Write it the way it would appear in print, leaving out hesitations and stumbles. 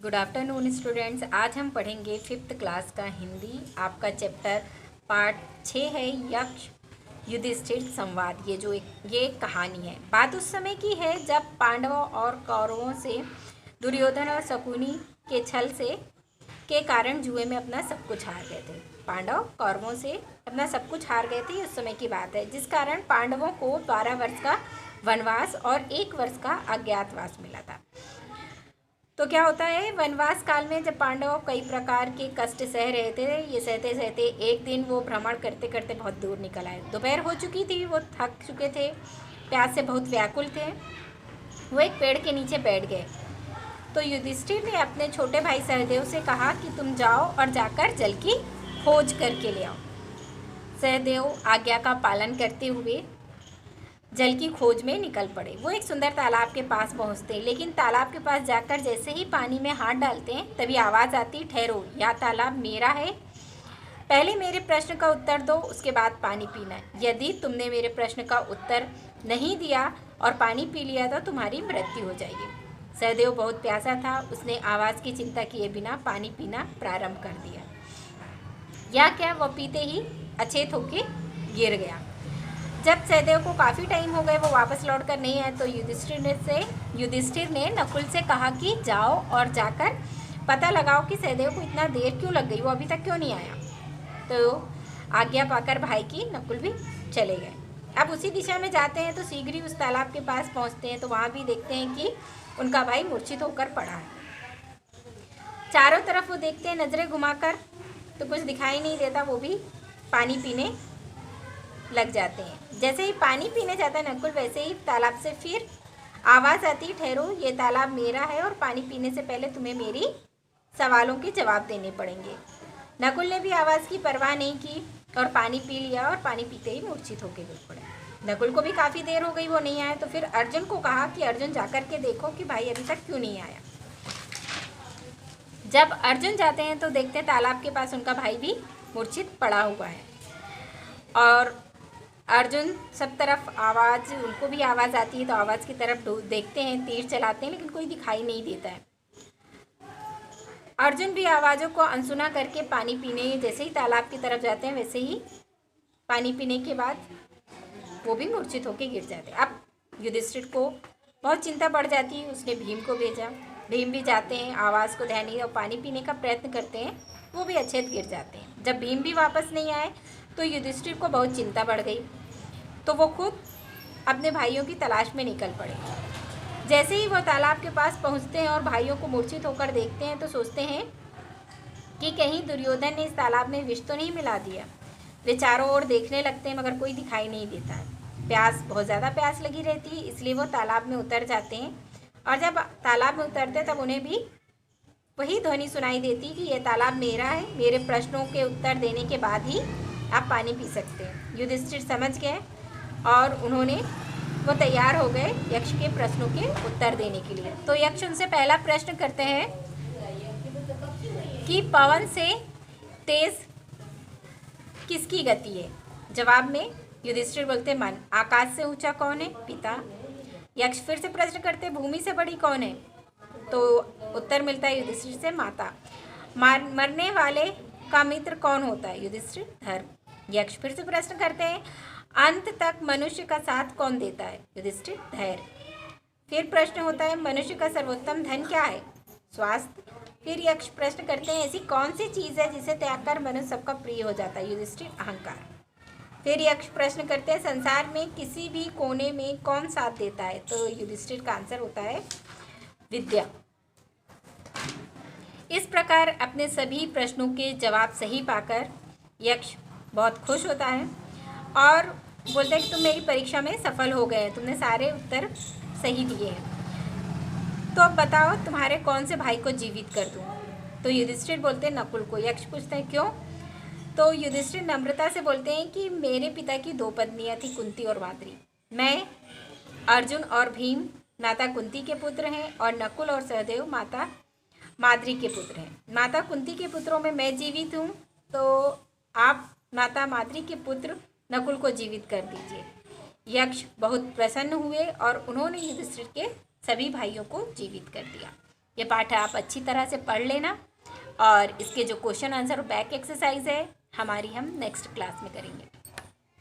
Good afternoon students. आज हम पढ़ेंगे फिफ्थ क्लास का हिंदी। आपका चैप्टर पार्ट 6 है यक्ष युधिष्ठिर संवाद। ये एक कहानी है। बात उस समय की है जब पांडवों और कौरवों से दुर्योधन और शकुनी के छल से के कारण जुए में अपना सब कुछ हार गए थे। पांडव कौरवों से अपना सब कुछ हार गए थे। उस समय की बात है जिस कारण पांडवों को 12 वर्ष का वनवास और 1 वर्ष का अज्ञातवास मिला था। तो क्या होता है, वनवास काल में जब पांडव कई प्रकार के कष्ट सह रहे थे, ये सहते सहते एक दिन वो भ्रमण करते करते बहुत दूर निकल आए। दोपहर हो चुकी थी, वो थक चुके थे, प्यास से बहुत व्याकुल थे। वो एक पेड़ के नीचे बैठ गए। तो युधिष्ठिर ने अपने छोटे भाई सहदेव से कहा कि तुम जाओ और जाकर जल की खोज करके ले आओ। सहदेव आज्ञा का पालन करते हुए जल की खोज में निकल पड़े। वो एक सुंदर तालाब के पास पहुंचते, लेकिन तालाब के पास जाकर जैसे ही पानी में हाथ डालते हैं तभी आवाज़ आती, ठहरो, यह तालाब मेरा है, पहले मेरे प्रश्न का उत्तर दो, उसके बाद पानी पीना। यदि तुमने मेरे प्रश्न का उत्तर नहीं दिया और पानी पी लिया तो तुम्हारी मृत्यु हो जाएगी। सहदेव बहुत प्यासा था, उसने आवाज़ की चिंता किए बिना पानी पीना प्रारंभ कर दिया। या क्या, वह पीते ही अचेत होके गिर गया। जब सहदेव को काफ़ी टाइम हो गए, वो वापस लौट कर नहीं आए, तो युधिष्ठिर ने नकुल से कहा कि जाओ और जाकर पता लगाओ कि सहदेव को इतना देर क्यों लग गई, वो अभी तक क्यों नहीं आया। तो आज्ञा पाकर भाई की नकुल भी चले गए। अब उसी दिशा में जाते हैं तो शीघ्र ही उस तालाब के पास पहुंचते हैं, तो वहाँ भी देखते हैं कि उनका भाई मूर्छित होकर पड़ा है। चारों तरफ वो देखते हैं नजरें घुमाकर, तो कुछ दिखाई नहीं देता। वो भी पानी पीने लग जाते हैं। जैसे ही पानी पीने जाता है नकुल, वैसे ही तालाब से फिर आवाज़ आती, ठहरो, ये तालाब मेरा है और पानी पीने से पहले तुम्हें मेरी सवालों के जवाब देने पड़ेंगे। नकुल ने भी आवाज़ की परवाह नहीं की और पानी पी लिया और पानी पीते ही मूर्छित होकर गिर पड़े। नकुल को भी काफ़ी देर हो गई, वो नहीं आया, तो फिर अर्जुन को कहा कि अर्जुन जाकर के देखो कि भाई अभी तक क्यों नहीं आया। जब अर्जुन जाते हैं तो देखते हैं तालाब के पास उनका भाई भी मूर्छित पड़ा हुआ है। और अर्जुन सब तरफ आवाज़, उनको भी आवाज़ आती है तो आवाज़ की तरफ देखते हैं, तीर चलाते हैं, लेकिन कोई दिखाई नहीं देता है। अर्जुन भी आवाज़ों को अनसुना करके पानी पीने जैसे ही तालाब की तरफ जाते हैं, वैसे ही पानी पीने के बाद वो भी मूर्छित होकर गिर जाते हैं। अब युधिष्ठिर को बहुत चिंता बढ़ जाती है, उसने भीम को भेजा। भीम भी जाते हैं, आवाज़ को ध्यान नहीं और पानी पीने का प्रयत्न करते हैं, वो भी अचेत गिर जाते हैं। जब भीम भी वापस नहीं आए तो युधिष्ठिर को बहुत चिंता बढ़ गई, तो वो खुद अपने भाइयों की तलाश में निकल पड़े। जैसे ही वो तालाब के पास पहुंचते हैं और भाइयों को मूर्छित होकर देखते हैं तो सोचते हैं कि कहीं दुर्योधन ने इस तालाब में विष तो नहीं मिला दिया। वे चारों ओर देखने लगते हैं मगर कोई दिखाई नहीं देता है। प्यास, बहुत ज़्यादा प्यास लगी रहती है, इसलिए वो तालाब में उतर जाते हैं। और जब तालाब में उतरते तब उन्हें भी वही ध्वनि सुनाई देती कि ये तालाब मेरा है, मेरे प्रश्नों के उत्तर देने के बाद ही आप पानी पी सकते हैं। युधिष्ठिर समझ गए और वो तैयार हो गए यक्ष के प्रश्नों के उत्तर देने के लिए। तो यक्ष उनसे पहला प्रश्न करते हैं कि पवन से तेज किसकी गति है। जवाब में युधिष्ठिर बोलते मन। आकाश से ऊंचा कौन है? पिता। यक्ष फिर से प्रश्न करते भूमि से बड़ी कौन है? तो उत्तर मिलता है युधिष्ठिर से माता। मरने वाले का मित्र कौन होता है? युधिष्ठिर धर्म। यक्ष फिर से प्रश्न करते हैं अंत तक मनुष्य का साथ कौन देता है? युधिष्ठिर धैर्य। फिर प्रश्न होता है मनुष्य का सर्वोत्तम धन क्या है? स्वास्थ्य। फिर यक्ष प्रश्न करते हैं ऐसी कौन सी चीज़ है जिसे त्याग कर मनुष्य सबका प्रिय हो जाता है? युधिष्ठिर अहंकार। फिर यक्ष प्रश्न करते हैं संसार में किसी भी कोने में कौन साथ देता है? तो युधिष्ठिर का आंसर होता है विद्या। इस प्रकार अपने सभी प्रश्नों के जवाब सही पाकर यक्ष बहुत खुश होता है और बोलता है कि तुम मेरी परीक्षा में सफल हो गए, तुमने सारे उत्तर सही दिए हैं। तो अब बताओ तुम्हारे कौन से भाई को जीवित कर दूँ? तो युधिष्ठिर बोलते हैं नकुल को। यक्ष पूछते हैं क्यों? तो युधिष्ठिर नम्रता से बोलते हैं कि मेरे पिता की 2 पत्नियाँ थी, कुंती और माद्री। मैं अर्जुन और भीम माता कुंती के पुत्र हैं और नकुल और सहदेव माता माद्री के पुत्र हैं। माता कुंती के पुत्रों में मैं जीवित हूँ, तो आप माता माद्री के पुत्र नकुल को जीवित कर दीजिए। यक्ष बहुत प्रसन्न हुए और उन्होंने युधिष्ठिर के सभी भाइयों को जीवित कर दिया। ये पाठ आप अच्छी तरह से पढ़ लेना और इसके जो क्वेश्चन आंसर और बैक एक्सरसाइज है हमारी हम नेक्स्ट क्लास में करेंगे।